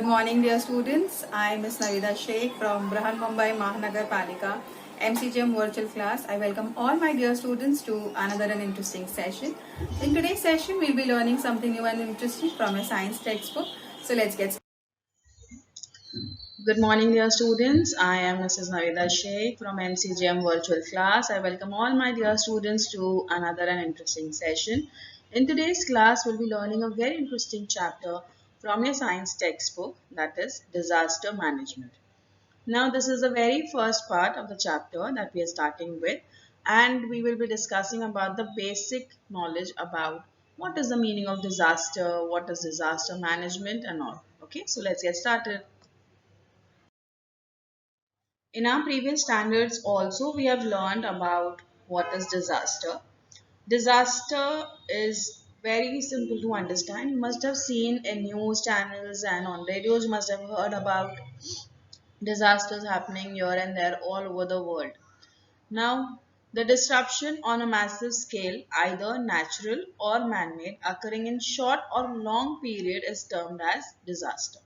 morning, dear students. I am Ms. Navida Sheikh from Brahan Mumbai Mahanagar Palika MCGM virtual class. I welcome all my dear students to another and interesting session. In today's session, we'll be learning something new and interesting from a science textbook. So let's get started. Good morning, dear students. I am Mrs. Navida Sheikh from MCGM Virtual Class. I welcome all my dear students to another and interesting session. In today's class, we'll be learning a very interesting chapter from your science textbook, that is disaster management. Now, this is the very first part of the chapter that we are starting with, and we will be discussing about the basic knowledge about what is the meaning of disaster, what is disaster management, and all. Okay, so let's get started. In our previous standards also we have learned about what is disaster. Disaster is very simple to understand. You must have seen in news channels and on radios, you must have heard about disasters happening here and there all over the world. Now, the disruption on a massive scale, either natural or man-made, occurring in short or long period is termed as disaster.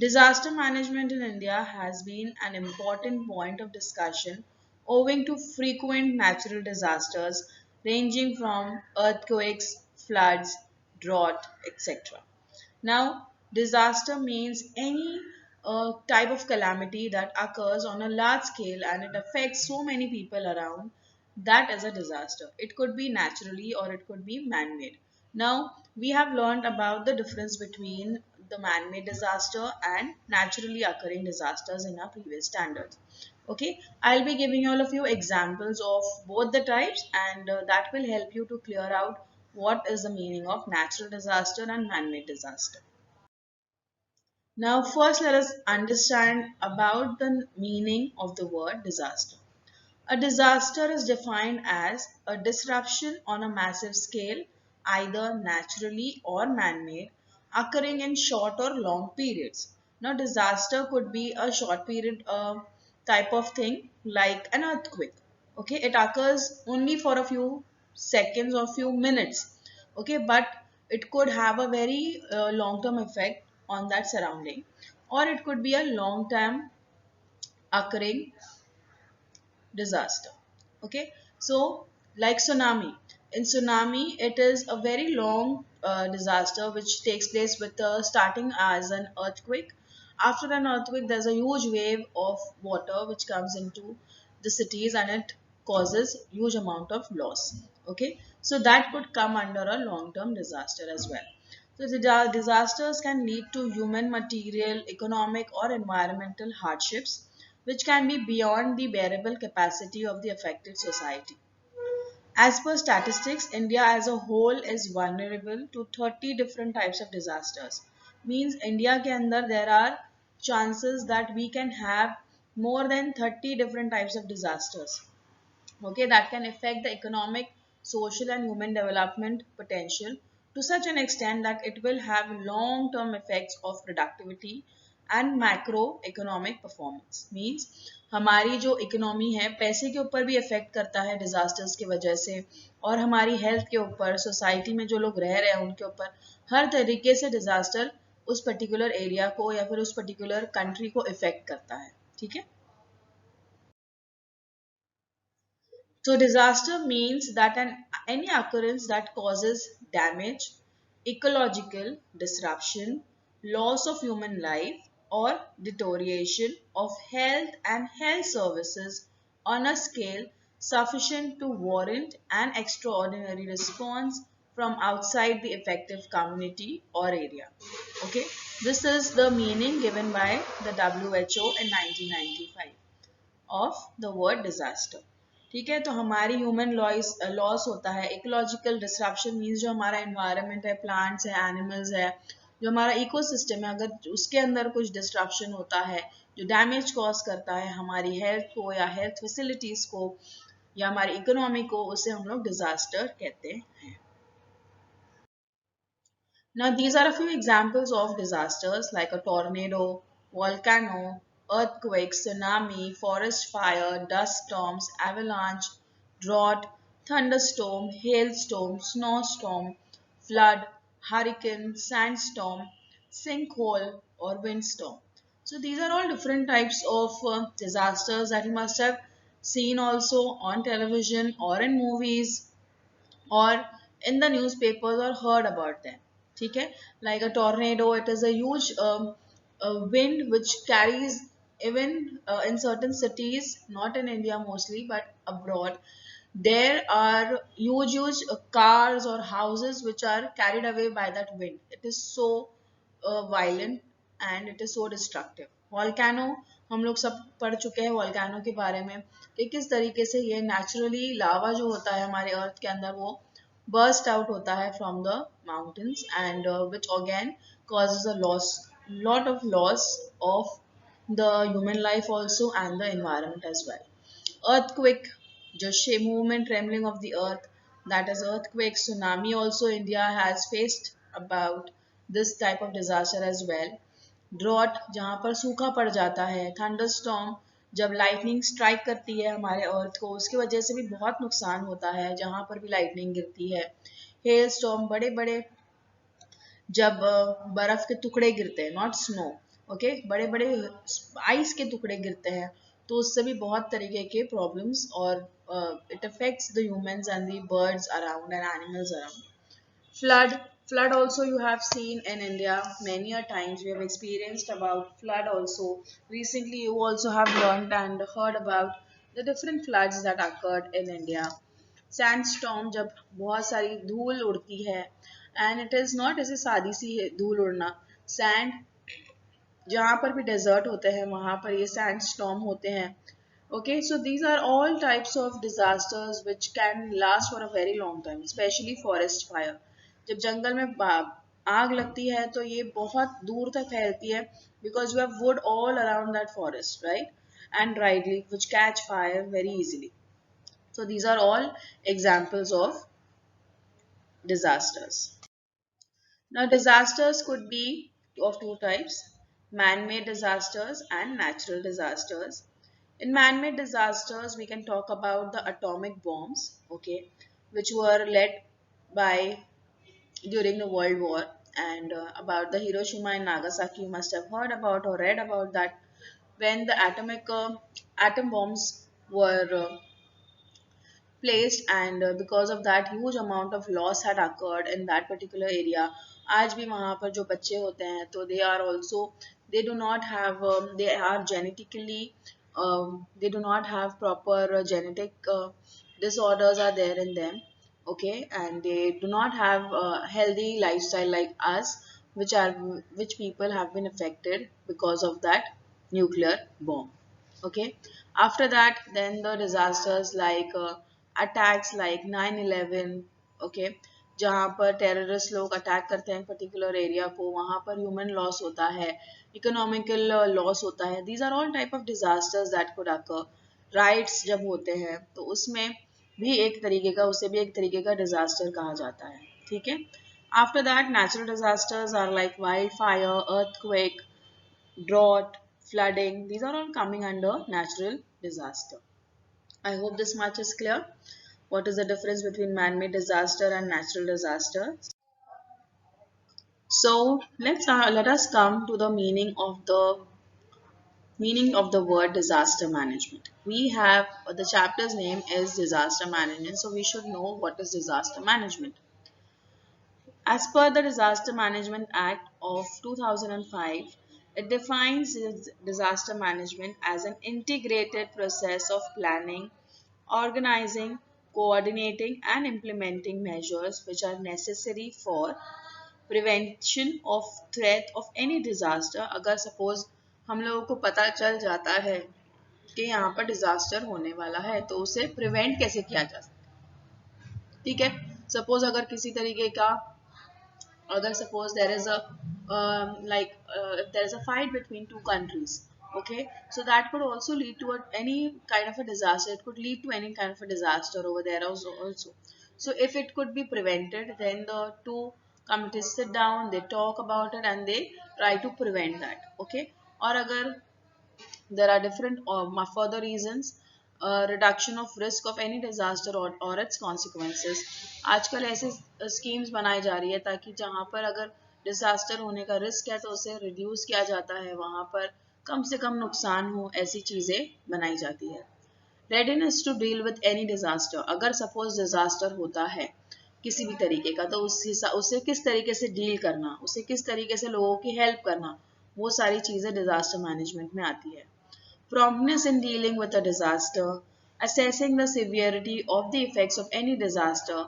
Disaster management in India has been an important point of discussion owing to frequent natural disasters ranging from earthquakes, floods, drought, etc. Now, disaster means any type of calamity that occurs on a large scale and it affects so many people around. That is a disaster. It could be naturally or it could be man-made. Now, we have learned about the difference between the man-made disaster and naturally occurring disasters in our previous standards. Okay, I'll be giving you all a few examples of both the types, and that will help you to clear out what is the meaning of natural disaster and man-made disaster. Now, first let us understand about the meaning of the word disaster. A disaster is defined as a disruption on a massive scale, either naturally or man-made, occurring in short or long periods. Now, disaster could be a short period type of thing like an earthquake. Okay, it occurs only for a few seconds or few minutes. Okay, but it could have a very long-term effect on that surrounding, or it could be a long-term occurring disaster. Okay, so like tsunami. In tsunami, it is a very long disaster which takes place with starting as an earthquake. After an earthquake, there's a huge wave of water which comes into the cities and it causes huge amount of loss. Okay, so that could come under a long-term disaster as well. So the disasters can lead to human, material, economic or environmental hardships which can be beyond the bearable capacity of the affected society. As per statistics, India as a whole is vulnerable to 30 different types of disasters. Means India ke andar there are chances that we can have more than 30 different types of disasters. Okay, that can affect the economic, social and human development potential to such an extent that it will have long-term effects of productivity and macroeconomic performance. Means हमारी जो economy है पैसे के ऊपर भी effect करता है disasters की वजह से, और हमारी हेल्थ के ऊपर, सोसाइटी में जो लोग रह रहे हैं उनके ऊपर हर तरीके से डिजास्टर उस पर्टिकुलर एरिया को या फिर उस पर्टिकुलर कंट्री को इफेक्ट करता है. ठीक है. So disaster means that any occurrence that causes damage, ecological disruption, loss of human life or deterioration of health and health services on a scale sufficient to warrant an extraordinary response from outside the affected community or area. Okay, this is the meaning given by the WHO in 1995 of the word disaster. ठीक है, तो हमारी human loss होता है. Ecological disruption means जो हमारा environment है, plants है, एनिमल्स है, जो हमारा इकोसिस्टम है, अगर उसके अंदर कुछ डिस्ट्रप्शन होता है जो डैमेज कॉज करता है हमारी हेल्थ को या हेल्थ फैसिलिटीज को या हमारी इकोनॉमी को, उसे हम लोग डिजास्टर कहते हैं. Now, these are a few examples of disasters like a tornado, volcano, earthquake, tsunami, forest fire, dust storms, avalanche, drought, thunderstorm, hailstorm, snowstorm, flood, hurricane, sandstorm, sinkhole, or windstorm. So these are all different types of disasters that you must have seen also on television or in movies or in the newspapers or heard about them. Okay, like a tornado, it is a huge wind which carries, even in certain cities, not in India mostly but abroad, there are huge cars or houses which are carried away by that wind. It is so violent and it is so destructive. Volcano, हम लोग सब पढ़ चुके हैं volcano के बारे में कि किस तरीके से ये नेचुरली लावा जो होता है हमारे अर्थ के अंदर वो burst out होता है from the mountains, and which again causes a lot of loss of the human life also and the environment as well. Earthquake, just movement, trembling of the earth, that is earthquake. Tsunami also India has faced about this type of disaster as well. Drought, जहाँ पर सूखा पड़ जाता है. Thunderstorm, जब lightning strike करती है हमारे अर्थ को, उसकी वजह से भी बहुत नुकसान होता है जहाँ पर भी लाइटनिंग गिरती है. हेल स्टॉर्म, बड़े बड़े जब बर्फ के टुकड़े गिरते हैं, नॉट स्नो, ओके, बड़े बड़े आइस के टुकड़े गिरते हैं, तो उससे भी बहुत तरीके के प्रॉब्लम्स और it affects the humans and the birds around and animals around. Flood also you have seen in India many a times. We have experienced about flood also. Recently you also have learned and heard about the different floods that occurred in India. Sandstorm, जब बहुत सारी धूल उड़ती है, and it is not ऐसे सादी सी धूल उड़ना. Sand, जहाँ पर भी डेजर्ट होते हैं वहाँ पर ये सैंड स्टॉर्म होते हैं. Okay, so these are all types of disasters which can last for a very long time, especially forest fire. जब जंगल में आग लगती है तो ये बहुत दूर तक फैलती है because you have wood all around that forest, right? And dry leaf which catch fire very easily. So these are all examples of disasters. Now, disasters could be of two types: man-made disasters and natural disasters. In man-made disasters, we can talk about the atomic bombs, okay, which were led by during the World War, and about the Hiroshima and Nagasaki. You must have heard about or read about that when the atomic atom bombs were placed, and because of that huge amount of loss had occurred in that particular area. आज भी वहाँ पर जो बच्चे होते हैं तो they are also, they do not have they are genetically they do not have proper genetic disorders are there in them, okay, and they do not have healthy lifestyle like us, which people have been affected because of that nuclear bomb. Okay, after that then the disasters like attacks like 9/11, okay, जहाँ पर terrorist लोग attack करते हैं particular area को, वहाँ पर human loss होता है, इकोनॉमिकल लॉस होता है. These are all type of disasters that could occur. Riots जब होते हैं तो उसमें भी एक तरीके का, उसे भी एक तरीके का डिजास्टर कहा जाता है. ठीक है. After that natural disasters are like wild fire, earthquake, drought, flooding. These are all coming under natural disaster. I hope this much is clear. What is the difference between man-made disaster and natural disaster? So let us come to the meaning of the word disaster management. We have the chapter's name is disaster management, so we should know what is disaster management. As per the Disaster Management Act of 2005, it defines disaster management as an integrated process of planning, organizing, coordinating, and implementing measures which are necessary for prevention of threat of any disaster. अगर suppose हम लोगों को पता चल जाता है कि यहाँ पर disaster होने वाला है तो उसे prevent कैसे किया जा सकता है. ठीक है. Suppose अगर किसी तरीके का, अगर suppose there is a if there is a fight between two countries, okay, so that could also lead to any kind of a disaster. It could lead to any kind of a disaster over there also. So if it could be prevented, then the two committees sit down, they talk about it and they try to prevent that, okay. और अगर there are different further reasons, reduction of risk of any disaster or its consequences. आजकल ऐसे schemes बनाई जा रही है ताकि जहाँ पर अगर डिजास्टर होने का रिस्क है तो उसे रिड्यूस किया जाता है, वहां पर कम से कम नुकसान हो ऐसी चीजें बनाई जाती है। Readiness to deal with any disaster, अगर सपोज डिजास्टर होता है किसी भी तरीके का तो उसे किस तरीके से डील करना, उसे किस तरीके से लोगों की हेल्प करना, वो सारी चीजें डिजास्टर मैनेजमेंट में आती है। Promptness in dealing with a disaster, assessing the severity of the effects of any disaster,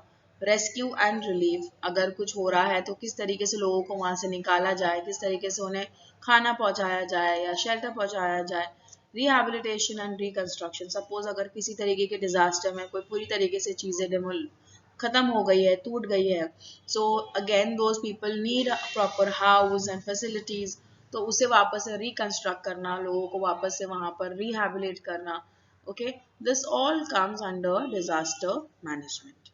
rescue and relief, अगर कुछ हो रहा है तो किस तरीके से लोगों को वहां से निकाला जाए, किस तरीके से उन्हें खाना पहुंचाया जाए या शेल्टर पहुंचाया जाए, रिहेबिलिटेशन एंड रिकंस्ट्रक्शन, सपोज अगर किसी तरीके के डिजास्टर में कोई पूरी तरीके से चीजें डिमोल खत्म हो गई है, टूट गई है, so again those people need proper house and facilities, तो उसे वापस से रिकंस्ट्रक्ट करना, लोगों को वापस से वहां पर रिहेबिलिट करना। Okay, this all comes under disaster management.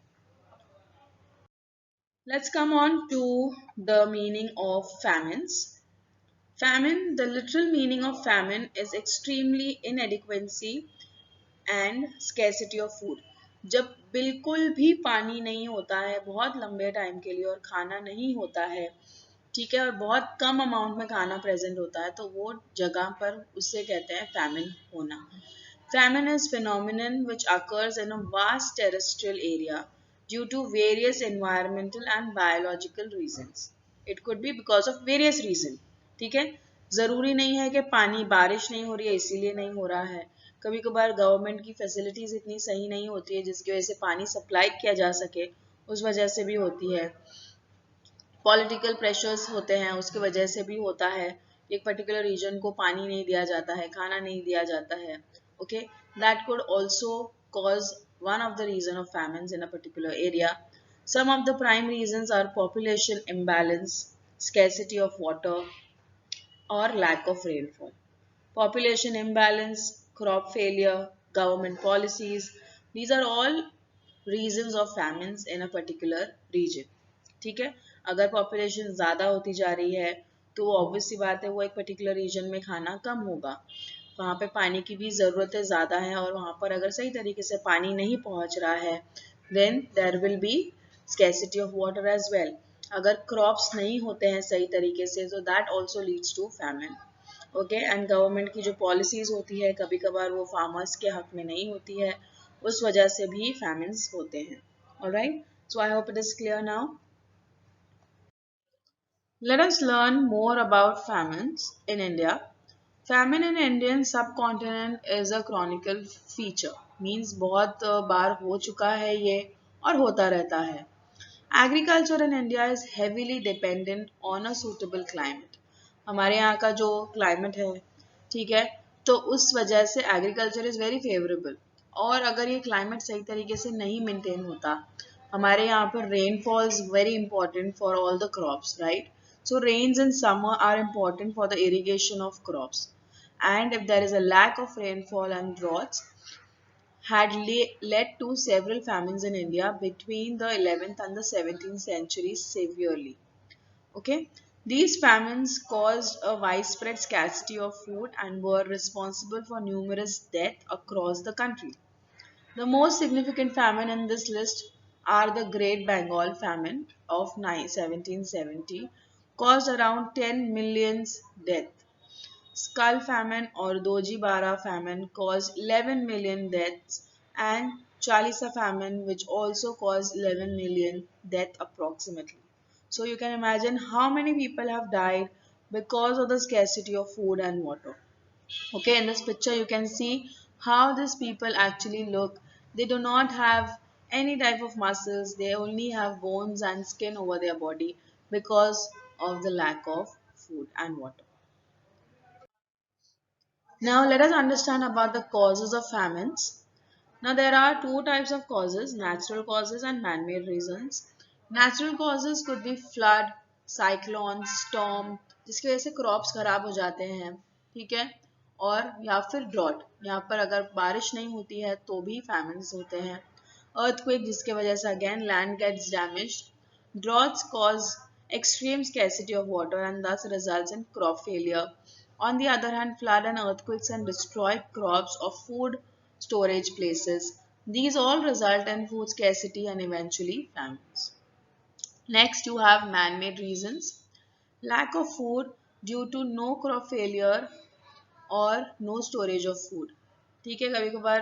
Let's come on to the meaning of famines. Famine, the literal meaning of famine is extremely inadequacy and scarcity of food. जब बिल्कुल भी पानी नहीं होता है बहुत लंबे टाइम के लिए और खाना नहीं होता है, ठीक है, और बहुत कम अमाउंट में खाना प्रेजेंट होता है, तो वो जगह पर उससे कहते हैं फैमिन होना। Famine is phenomenon which occurs in a vast terrestrial area due to various environmental and biological reasons. It could be because of various reasons. ठीक है, जरूरी नहीं है कि पानी बारिश नहीं हो रही है इसीलिए नहीं हो रहा है, कभी कभार गवर्नमेंट की फैसिलिटीज इतनी सही नहीं होती है जिसकी वजह से पानी सप्लाई किया जा सके, उस वजह से भी होती है। पॉलिटिकल प्रेशर्स होते हैं उसकी वजह से भी होता है, एक पर्टिकुलर रीजन को पानी नहीं दिया जाता है, खाना नहीं दिया जाता है। Okay, that could also cause one of the reason of famines in a particular area. Some of the prime reasons are population imbalance, scarcity of water, or lack of rainfall. Population imbalance, crop failure, government policies, these are all reasons of famines in a particular region. ठीक है, अगर population ज़्यादा होती जा रही है तो obvious सी बात है वो एक पर्टिकुलर रीजन में खाना कम होगा, वहाँ पे पानी की भी ज़रूरतें ज़्यादा हैं और वहाँ पर अगर सही तरीके से पानी नहीं पहुँच रहा है then there will be scarcity of water as well. अगर क्रॉप्स नहीं होते हैं सही तरीके से तो that also leads to famine. Okay, and government की जो पॉलिसीज होती है कभी कभार वो फार्मर्स के हक में नहीं होती है, उस वजह से भी फैमिन्स होते हैं। Alright, so I hope it is clear now. Let us learn more about famines in India. Famine in Indian subcontinent is a chronicle feature. Means बहुत बार हो चुका है ये और होता रहता है। Agriculture in India is heavily dependent on a suitable climate. हमारे यहाँ का जो climate है, ठीक है, तो उस वजह से agriculture is very favorable. और अगर ये climate सही तरीके से नहीं maintain होता, हमारे यहाँ पर rainfall is very important for all the crops, right? So rains in summer are important for the irrigation of crops. And if there is a lack of rainfall and droughts, had led to several famines in India between the 11th and the 17th centuries severely. Okay, these famines caused a widespread scarcity of food and were responsible for numerous deaths across the country. The most significant famine in this list are the Great Bengal Famine of 1770, caused around 10 million deaths. Skull famine or Doji Bara famine caused 11 million deaths, and Chalisa famine which also caused 11 million deaths approximately. So you can imagine how many people have died because of the scarcity of food and water. Okay, in this picture you can see how these people actually look. They do not have any type of muscles, they only have bones and skin over their body because of the lack of food and water. Now let us understand about the causes of famines. Now there are two types of causes, natural causes and man-made reasons. Natural causes could be flood, cyclone, storm, जिसकी वजह से crops खराब हो जाते हैं, ठीक है, और या फिर ड्रॉट, यहाँ पर अगर बारिश नहीं होती है तो भी फैमिन्स होते हैं। अर्थक्वेक जिसके वजह से again land gets damaged. Droughts cause extreme scarcity of water and thus results in crop failure. On the other hand, flood and earthquakes can destroy crops or food storage places. These all result in food scarcity and eventually famines. Next, you have man-made reasons. Lack of food due to no crop failure और no storage of food. ठीक है, कभी कभार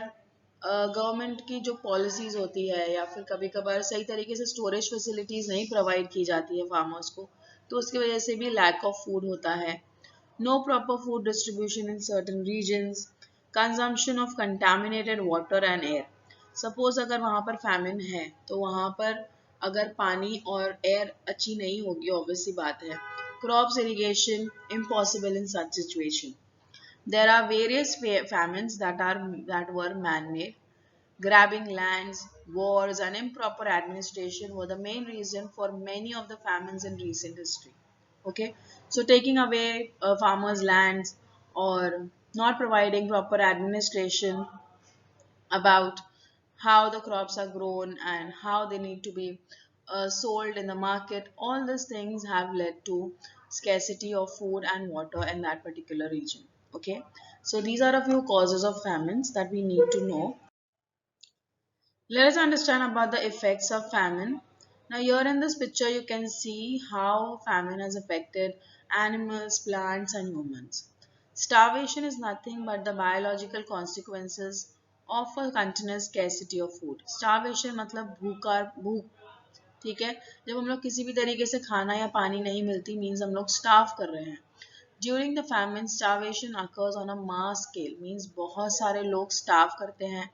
government की जो policies होती है या फिर कभी कभार सही तरीके से स्टोरेज फैसिलिटीज नहीं प्रोवाइड की जाती है फार्मर्स को, तो उसकी वजह से भी लैक ऑफ फूड होता है. No proper food distribution in certain regions, consumption of contaminated water and air. Suppose अगर वहाँ पर फैमिन है तो वहाँ पर अगर पानी और एयर अच्छी नहीं होगी, ऑब्वियस सी बात है. Crops irrigation impossible in such situation. There are various famines that were man-made. Grabbing lands, wars, and improper administration were the main reason for many of the famines in recent history. Okay, so taking away farmers' lands or not providing proper administration about how the crops are grown and how they need to be sold in the market, all these things have led to scarcity of food and water in that particular region. Okay, so these are a few causes of famines that we need to know. Let us understand about the effects of famine. Now here in this picture you can see how famine has affected animals, plants and humans. Starvation is nothing but the biological consequences of a continuous scarcity of food. Starvation मतलब भूख. ठीक है, जब हम लोग किसी भी तरीके से खाना या पानी नहीं मिलती मीन्स हम लोग स्टार्व कर रहे हैं. During the famine, starvation occurs on a mass scale, means बहुत सारे लोग starve करते हैं,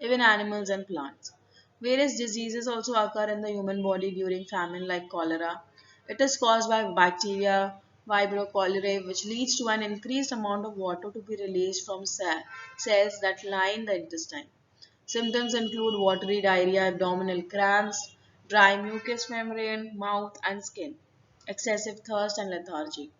even animals and plants. Various diseases also occur in the human body during famine like cholera. It is caused by bacteria, Vibrio cholerae, which leads to an increased amount of water to be released from cells that line the intestine. Symptoms include watery diarrhea, abdominal cramps, dry mucous membrane, mouth and skin, excessive thirst and lethargy.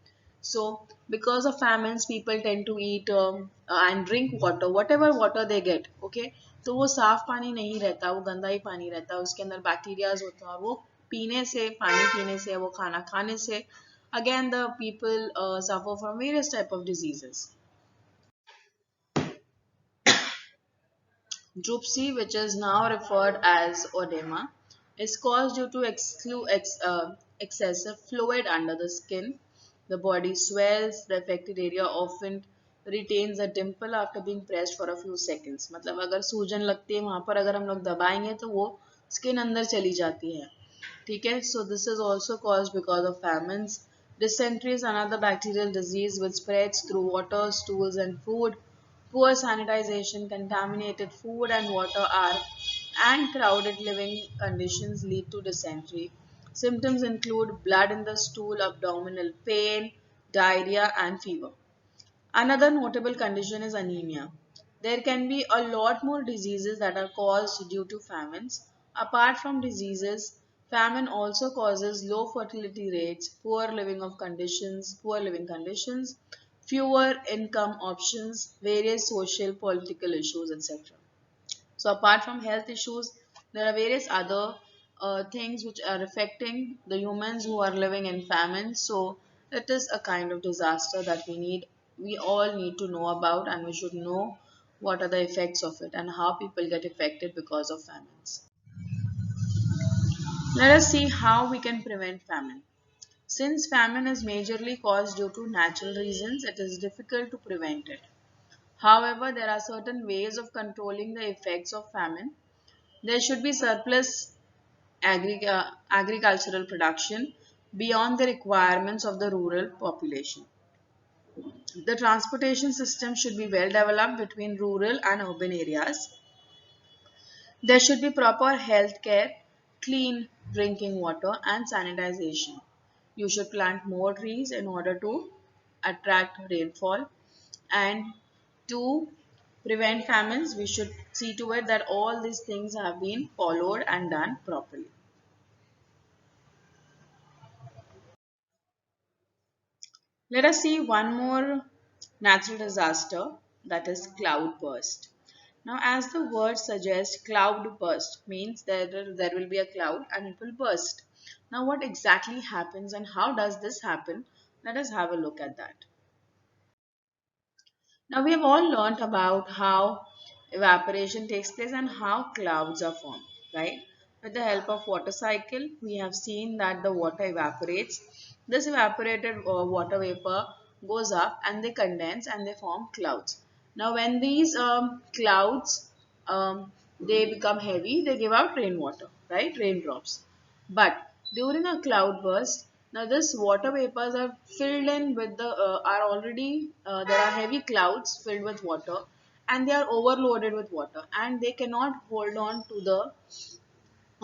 So, because of famines, people tend to eat and drink water, whatever water they get. Okay, तो वो साफ पानी नहीं रहता, वो गंदा ही पानी रहता है, उसके अंदर बैक्टीरियाज होते हैं और वो पीने से, पानी पीने से, वो खाना खाने से, again the people suffer from various type of diseases. Dropsy, which is now referred as oedema, is caused due to excessive fluid under the skin. The body swells, the affected area often retains a dimple after being pressed for a few seconds. मतलब अगर सूजन लगती है वहाँ पर अगर हम लोग दबाएंगे तो वो स्किन अंदर चली जाती है. ठीक है, so this is also caused because of famines. Dysentery is another bacterial disease which spreads through water, stools and food. Poor sanitization, contaminated food and water are and crowded living conditions lead to dysentery. Symptoms include blood in the stool, abdominal pain, diarrhea and fever. Another notable condition is anemia. There can be a lot more diseases that are caused due to famines. Apart from diseases, famine also causes low fertility rates, poor living conditions, fewer income options, various social political issues, etc. So apart from health issues, there are various other things which are affecting the humans who are living in famine. So it is a kind of disaster that we all need to know about, and we should know what are the effects of it and how people get affected because of famines. Let us see how we can prevent famine. Since famine is majorly caused due to natural reasons, it is difficult to prevent it. However, there are certain ways of controlling the effects of famine. There should be surplus agricultural production beyond the requirements of the rural population. The transportation system should be well developed between rural and urban areas. There should be proper health care, clean drinking water and sanitization. You should plant more trees in order to attract rainfall, and to prevent famines we should see to it that all these things have been followed and done properly. Let us see one more natural disaster, that is cloudburst. Now, as the word suggests, cloudburst means there will be a cloud and it will burst. Now, what exactly happens and how does this happen? Let us have a look at that. Now, we have all learnt about how evaporation takes place and how clouds are formed, right? With the help of water cycle, we have seen that the water evaporates This evaporated water vapor goes up and they condense and they form clouds. Now, when these clouds they become heavy, they give out rainwater, right? Raindrops. But during a cloud burst, now this water vapors are filled in with the are already there are heavy clouds filled with water, and they are overloaded with water, and they cannot hold on to the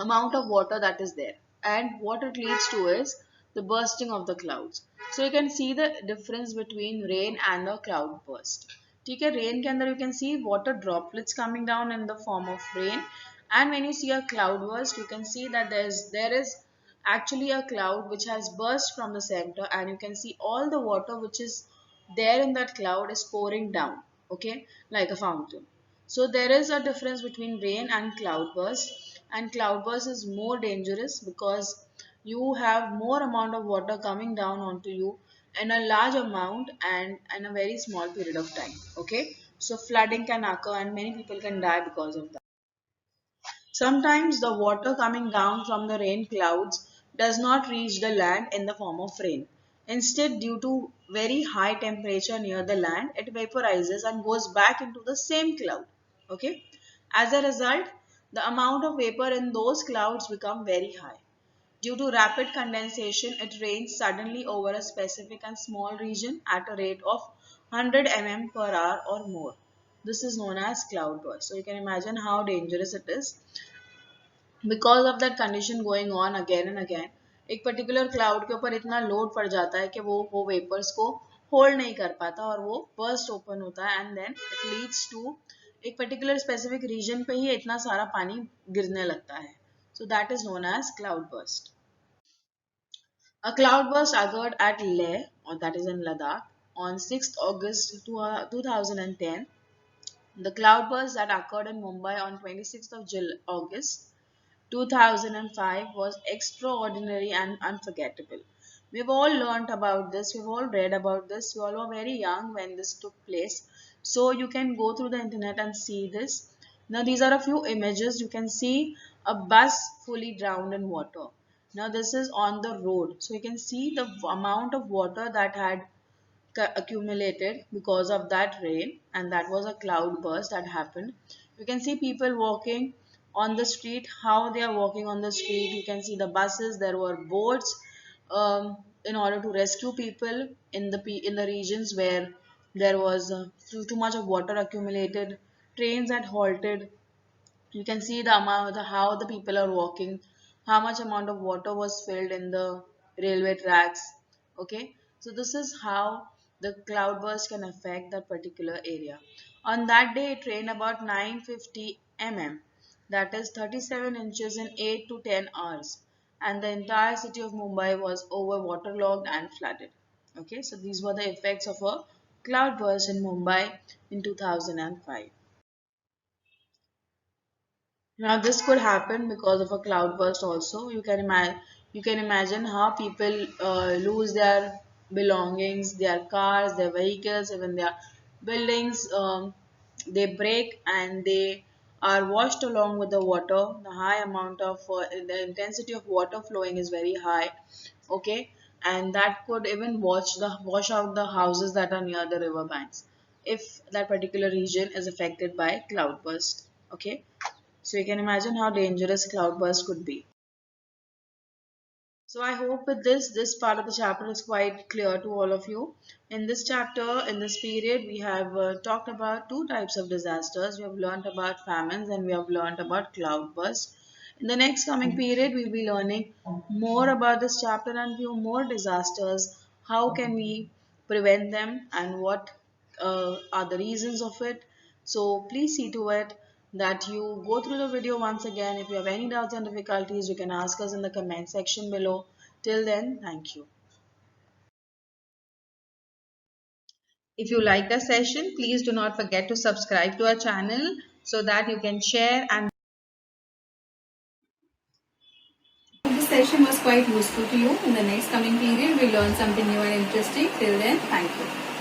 amount of water that is there, and what it leads to is the bursting of the clouds. So you can see the difference between rain and a cloud burst. ठीक है, rain के अंदर you can see water droplets coming down in the form of rain, and when you see a cloud burst you can see that there is actually a cloud which has burst from the center, and you can see all the water which is there in that cloud is pouring down, okay, like a fountain. So there is a difference between rain and cloudburst, and cloudburst is more dangerous because you have more amount of water coming down onto you in a large amount and in a very small period of time. Okay, so flooding can occur and many people can die because of that. Sometimes the water coming down from the rain clouds does not reach the land in the form of rain. Instead, due to very high temperature near the land, it vaporizes and goes back into the same cloud. Okay. As a result, the amount of vapor in those clouds become very high. Due to rapid condensation, it rains suddenly over a specific and small region at a rate of 100 mm per hour or more. This is known as cloudburst. So you can imagine how dangerous it is. Because of that condition going on again and again, एक particular cloud के ऊपर इतना load पड़ जाता है कि वो vapours को होल्ड नहीं कर पाता और वो बर्स्ट ओपन होता है, and then it leads to एक पर्टिकुलर स्पेसिफिक रीजन पे ही इतना सारा पानी गिरने लगता है. So that is known as cloud burst. A cloudburst occurred at Leh, or that is in Ladakh, on 6th August 2010. The cloudburst that occurred in Mumbai on 26th of August 2005 was extraordinary and unforgettable. We've all learnt about this, we've all read about this, we all were very young when this took place. So you can go through the internet and see this. Now these are a few images. You can see a bus fully drowned in water. Now this is on the road. So you can see the amount of water that had accumulated because of that rain, and that was a cloud burst that happened. You can see people walking on the street, how they are walking on the street. You can see the buses, there were boats in order to rescue people in the regions where there was too much of water accumulated. Trains had halted. You can see the amount how the people are walking, how much amount of water was filled in the railway tracks. Okay, so this is how the cloudburst can affect that particular area. On that day it rained about 950 mm, that is 37 inches in 8 to 10 hours, and the entire city of Mumbai was over waterlogged and flooded. Okay, so these were the effects of a cloudburst in Mumbai in 2005. Now this could happen because of a cloudburst also. You can imagine how people lose their belongings, their cars, their vehicles, even their buildings. They break and they are washed along with the water. The high amount of the intensity of water flowing is very high. Okay, and that could even wash out the houses that are near the river banks if that particular region is affected by cloudburst. Okay, so you can imagine how dangerous cloudburst could be. So I hope with this part of the chapter is quite clear to all of you. In this chapter, in this period, we have talked about two types of disasters. We have learned about famines and we have learned about cloudburst. In the next coming period, we'll be learning more about this chapter and few more disasters. How can we prevent them and what are the reasons of it? So please see to it that you go through the video once again. If you have any doubts and difficulties, you can ask us in the comment section below. Till then, thank you. If you liked our session, please do not forget to subscribe to our channel so that you can share, and this session was quite useful to you. In the next coming period, we'll learn something new and interesting. Till then, thank you.